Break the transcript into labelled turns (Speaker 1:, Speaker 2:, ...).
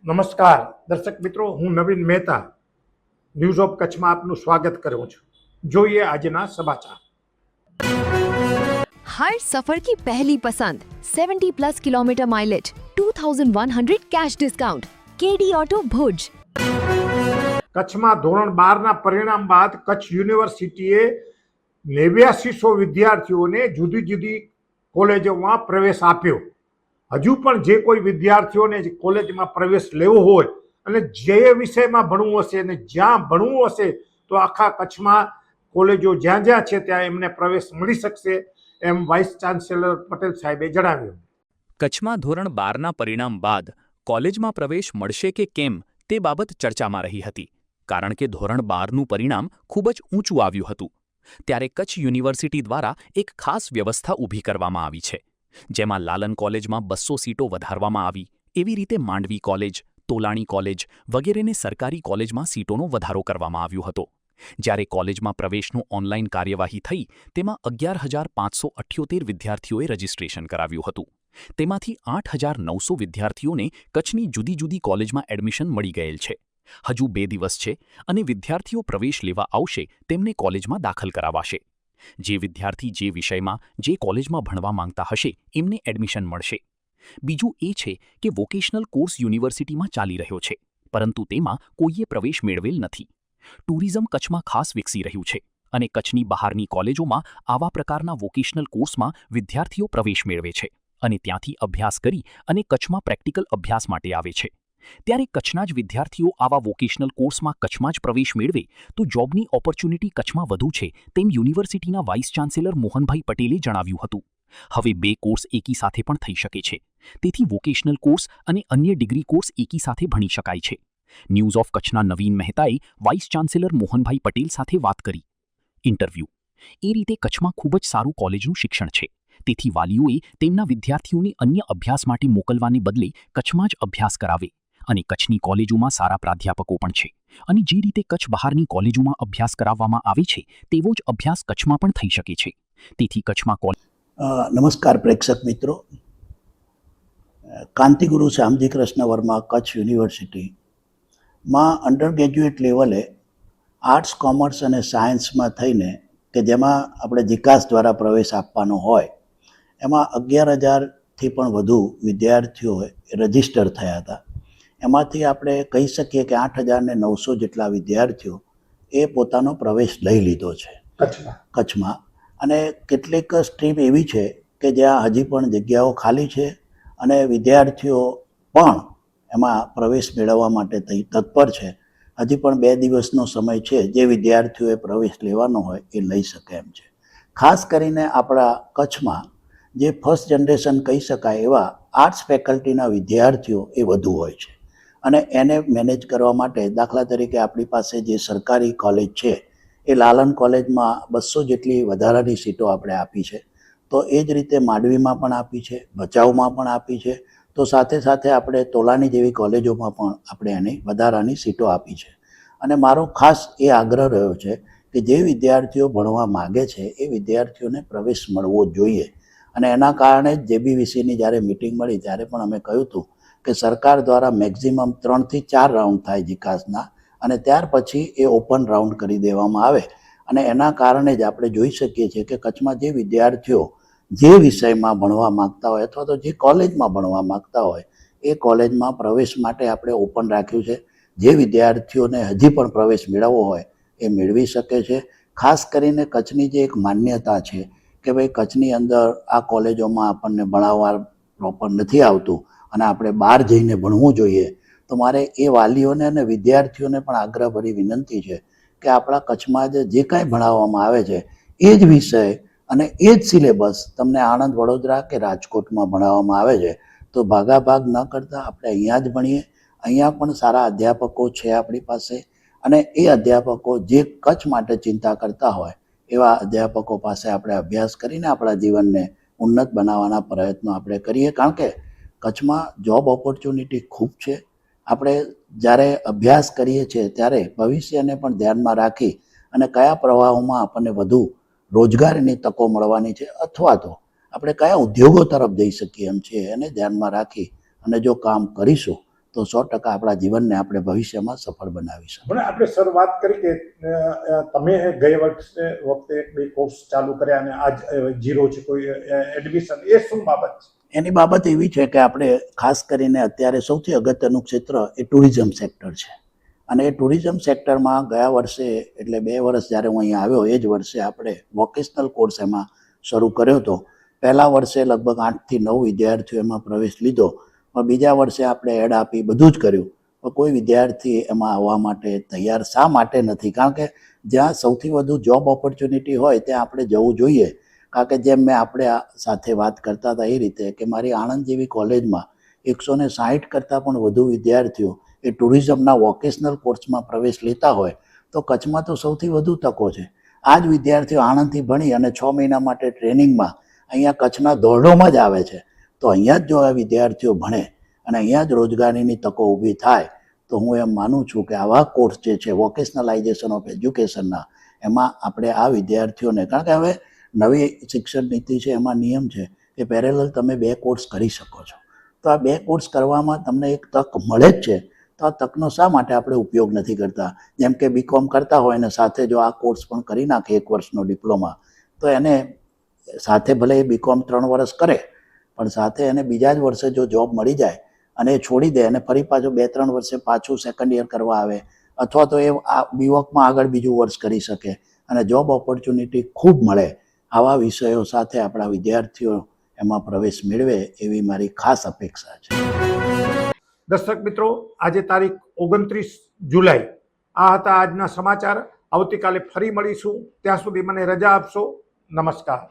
Speaker 1: નમસ્કાર દર્શક મિત્રો, હું નવીન મહેતા ન્યૂઝ ઓફ કચ્છમાં આપનું સ્વાગત કરું છું। જોઈએ આજના સમાચાર।
Speaker 2: हर सफर की पहली पसंद 70+ kilometre mileage 2100 cash discount KD auto Bhuj.
Speaker 1: કચ્છમાં ધોરણ 12ના પરિણામ બાદ કચ્છ યુનિવર્સિટીએ 8900 વિદ્યાર્થીઓને જુદી જુદી કોલેજોમાં પ્રવેશ આપ્યો। હજુ પણ જે કોઈ વિદ્યાર્થીઓને કોલેજમાં પ્રવેશ લેવો હોય અને જે વિષયમાં ભણવું હશે અને જ્યાં ભણવું હશે તો આખા કચ્છમાં કોલેજો જ્યાં જ્યાં છે ત્યાં એમને પ્રવેશ મળી શકશે એમ વાઇસ ચાન્સેલર પટેલ સાહેબે જણાવ્યું।
Speaker 3: કચ્છમાં ધોરણ 12ના પરિણામ બાદ કોલેજમાં પ્રવેશ મળશે કે કેમ તે બાબત ચર્ચામાં રહી હતી, કારણ કે ધોરણ 12નું પરિણામ ખૂબ જ ઊંચું આવ્યું હતું। ત્યારે કચ્છ યુનિવર્સિટી દ્વારા એક ખાસ વ્યવસ્થા ઊભી કરવામાં આવી છે, જેમાં લાલન કોલેજમાં 200 સીટો વધારવામાં આવી, એવી રીતે માંડવી કોલેજ, તોલાણી કોલેજ વગેરેને સરકારી કોલેજમાં સીટોનો વધારો કરવામાં આવ્યો હતો। જ્યારે કોલેજમાં પ્રવેશનું ઓનલાઈન કાર્યવાહી થઈ તેમાં 11,578 વિદ્યાર્થીઓએ રજીસ્ટ્રેશન કરાવ્યું હતું। તેમાંથી 8,900 વિદ્યાર્થીઓને કચ્છની જુદી જુદી કોલેજમાં એડમિશન મળી ગયેલ છે। હજુ 2 દિવસ છે અને વિદ્યાર્થીઓ પ્રવેશ લેવા આવશે તેમને કોલેજમાં દાખલ કરાવાશે। જે વિદ્યાર્થી જે વિષયમાં જે કોલેજમાં ભણવા માંગતા હશે એમને એડમિશન મળશે। બીજું એ છે કે વોકેશનલ કોર્સ યુનિવર્સિટીમાં ચાલી રહ્યો છે, પરંતુ તેમાં કોઈએ પ્રવેશ મેળવેલ નથી। ટુરિઝમ કચ્છમાં ખાસ વિકસી રહ્યું છે અને કચ્છની બહારની કોલેજોમાં આવા પ્રકારના વોકેશનલ કોર્સમાં વિદ્યાર્થીઓ પ્રવેશ મેળવે છે અને ત્યાંથી અભ્યાસ કરી અને કચ્છમાં પ્રેક્ટિકલ અભ્યાસ માટે આવે છે। ત્યારે કચ્છના જ વિદ્યાર્થીઓ આવા વોકેશનલ કોર્સમાં કચ્છમાં જ પ્રવેશ મેળવે તો જોબની ઓપોર્ચ્યુનિટી કચ્છમાં વધુ છે તેમ યુનિવર્સિટીના વાઇસ ચાન્સેલર મોહનભાઈ પટેલે જણાવ્યું હતું। હવે 2 કોર્સ એકી સાથે પણ થઈ શકે છે, તેથી વોકેશનલ કોર્સ અને અન્ય ડિગ્રી કોર્સ એકી સાથે ભણી શકાય છે। ન્યૂઝ ઓફ કચ્છના નવીન મહેતાએ વાઇસ ચાન્સેલર મોહનભાઈ પટેલ સાથે વાત કરી। ઇન્ટરવ્યૂ: એ રીતે કચ્છમાં ખૂબ જ સારું કોલેજનું શિક્ષણ છે, તેથી વાલીઓએ તેમના વિદ્યાર્થીઓને અન્ય અભ્યાસ માટે મોકલવાને બદલે કચ્છમાં જ અભ્યાસ કરાવે અને કચ્છની કોલેજોમાં સારા પ્રાધ્યાપકો પણ છે અને જે રીતે કચ્છ બહારની કોલેજોમાં અભ્યાસ કરાવવામાં આવે છે તેવો જ અભ્યાસ કચ્છમાં પણ થઈ શકે છે। તેથી કચ્છમાં
Speaker 4: નમસ્કાર પ્રેક્ષક મિત્રો, કાંતિગુરુ શ્યામજી કૃષ્ણ વર્મા કચ્છ યુનિવર્સિટીમાં અંડર ગ્રેજ્યુએટ લેવલે આર્ટ્સ, કોમર્સ અને સાયન્સમાં થઈને કે જેમાં આપણે જીકાસ દ્વારા પ્રવેશ આપવાનો હોય એમાં 11,000થી પણ વધુ વિદ્યાર્થીઓ રજીસ્ટર થયા હતા। એમાંથી આપણે કહી શકીએ કે 8,900 જેટલા વિદ્યાર્થીઓ એ પોતાનો પ્રવેશ લઈ લીધો છે કચ્છમાં। અને કેટલીક સ્ટ્રીમ એવી છે કે જ્યાં હજી પણ જગ્યાઓ ખાલી છે અને વિદ્યાર્થીઓ પણ એમાં પ્રવેશ મેળવવા માટે તત્પર છે। હજી પણ 2 દિવસનો સમય છે, જે વિદ્યાર્થીઓએ પ્રવેશ લેવાનો હોય એ લઈ શકે એમ છે। ખાસ કરીને આપણા કચ્છમાં જે ફર્સ્ટ જનરેશન કહી શકાય એવા આર્ટ્સ ફેકલ્ટીના વિદ્યાર્થીઓ એ વધુ હોય છે અને એને મેનેજ કરવા માટે દાખલા તરીકે આપણી પાસે જે સરકારી કોલેજ છે એ લાલન કોલેજમાં 200 જેટલી વધારાની સીટો આપણે આપી છે, તો એ જ રીતે માંડવીમાં પણ આપી છે, ભચાઉમાં પણ આપી છે, તો સાથે સાથે આપણે તોલાની જેવી કોલેજોમાં પણ આપણે એની વધારાની સીટો આપી છે। અને મારો ખાસ એ આગ્રહ રહ્યો છે કે જે વિદ્યાર્થીઓ ભણવા માગે છે એ વિદ્યાર્થીઓને પ્રવેશ મળવો જોઈએ અને એના કારણે જ JBVCની જ્યારે મિટિંગ મળી ત્યારે પણ અમે કહ્યું હતું કે સરકાર દ્વારા મેક્ઝિમમ 3 થી 4 રાઉન્ડ થાય જીકાસના અને ત્યાર પછી એ ઓપન રાઉન્ડ કરી દેવામાં આવે અને એના કારણે જ આપણે જોઈ શકીએ છીએ કે કચ્છમાં જે વિદ્યાર્થીઓ જે વિષયમાં ભણવા માગતા હોય અથવા તો જે કોલેજમાં ભણવા માગતા હોય એ કોલેજમાં પ્રવેશ માટે આપણે ઓપન રાખ્યું છે। જે વિદ્યાર્થીઓને હજી પણ પ્રવેશ મેળવવો હોય એ મેળવી શકે છે। ખાસ કરીને કચ્છની જે એક માન્યતા છે કે ભાઈ કચ્છની અંદર આ કોલેજોમાં આપણને ભણાવવા પ્રોપર નથી આવતું અને આપણે બહાર જઈને ભણવું જોઈએ, તો મારે એ વાલીઓને અને વિદ્યાર્થીઓને પણ આગ્રહભરી વિનંતી છે કે આપણા કચ્છમાં જે કાંઈ ભણાવવામાં આવે છે એ જ વિષય અને એ જ સિલેબસ તમને આણંદ, વડોદરા કે રાજકોટમાં ભણાવવામાં આવે છે, તો ભાગાભાગ ન કરતાં આપણે અહીંયા જ ભણીએ। અહીંયા પણ સારા અધ્યાપકો છે આપણી પાસે અને એ અધ્યાપકો જે કચ્છ માટે ચિંતા કરતા હોય એવા અધ્યાપકો પાસે આપણે અભ્યાસ કરીને આપણા જીવનને ઉન્નત બનાવવાના પ્રયત્નો આપણે કરીએ, કારણ કે કચ્છમાં જોબ ઓપોર્ચ્યુનિટી ખૂબ છે। આપણે જ્યારે અભ્યાસ કરીએ છીએ ત્યારે ભવિષ્યને પણ ધ્યાનમાં રાખી અને કયા પ્રવાહોમાં આપણને વધુ રોજગારીની તકો મળવાની છે અથવા તો આપણે કયા ઉદ્યોગો તરફ જઈ શકીએ એમ છીએ એને ધ્યાનમાં રાખી અને જો કામ કરીશું તો 100% આપણા જીવનને આપણે ભવિષ્યમાં સફળ બનાવીશું.
Speaker 1: મને આપણે સર વાત કરી કે તમે ગયે વખતે બે કોર્સ ચાલુ કર્યા અને આજ જીરો છે કોઈ એડમિશન, એ શું બાબત છે?
Speaker 4: એની બાબત એવી છે કે આપણે ખાસ કરીને અત્યારે સૌથી અગત્યનું ક્ષેત્ર એ ટુરિઝમ સેક્ટર છે. અને એ ટુરિઝમ સેક્ટરમાં ગયા વર્ષે, એટલે 2 વર્ષ જ્યારે હું અહીંયા આવ્યો એ જ વર્ષે આપણે વોકેશનલ કોર્સ એમાં શરૂ કર્યો હતો. પહેલા વર્ષે લગભગ 8 થી 9 વિદ્યાર્થીઓ એમાં પ્રવેશ લીધો, પણ બીજા વર્ષે આપણે એડ આપી બધું જ કર્યું, પણ કોઈ વિદ્યાર્થી એમાં આવવા માટે તૈયાર શા માટે નથી? કારણ કે જ્યાં સૌથી વધુ જોબ ઓપોર્ચ્યુનિટી હોય ત્યાં આપણે જવું જોઈએ. કારણ કે જેમ મેં આપણે સાથે વાત કરતા હતા એ રીતે કે મારી આણંદ જેવી કોલેજમાં 160 કરતાં પણ વધુ વિદ્યાર્થીઓ એ ટુરિઝમના વોકેશનલ કોર્સમાં પ્રવેશ લેતા હોય તો કચ્છમાં તો સૌથી વધુ તકો છે. આ જ વિદ્યાર્થીઓ આણંદથી ભણી અને 6 મહિના માટે ટ્રેનિંગમાં અહીંયા કચ્છના ધોરડોમાં જ આવે છે. તો અહીંયા જ જો આ વિદ્યાર્થીઓ ભણે અને અહીંયા જ રોજગારીની તકો ઊભી થાય તો હું એમ માનું છું કે આવા કોર્સ જે છે વોકેશનલાઇઝેશન ઓફ એજ્યુકેશનના, એમાં આપણે આ વિદ્યાર્થીઓને, કારણ કે હવે નવી શિક્ષણ નીતિ છે એમાં નિયમ છે કે પેરેલલ તમે 2 કોર્સ કરી શકો છો. તો આ 2 કોર્સ કરવામાં તમને એક તક મળે જ છે, તો આ તકનો શા માટે આપણે ઉપયોગ નથી કરતા? જેમ કે બીકોમ કરતા હોય ને સાથે જો આ કોર્સ પણ કરી નાખે 1 વર્ષનો ડિપ્લોમા, તો એને સાથે ભલે એ બીકોમ 3 વર્ષ કરે પણ સાથે એને બીજા જ વર્ષે જો જોબ મળી જાય અને એ છોડી દે અને ફરી પાછું 2-3 વર્ષે પાછું સેકન્ડ યર કરવા આવે, અથવા તો એ આ બીવોકમાં આગળ બીજું વર્ષ કરી શકે અને જોબ ઓપોર્ચ્યુનિટી ખૂબ મળે. આવા વિષયો સાથે આપણા વિદ્યાર્થીઓ એમાં પ્રવેશ મેળવે એવી મારી ખાસ અપેક્ષા છે.
Speaker 1: દર્શક મિત્રો, આજે તારીખ 29 જુલાઈ, આ હતા આજના સમાચાર. આવતીકાલે ફરી મળીશું, ત્યાં સુધી મને રજા આપશો. નમસ્કાર.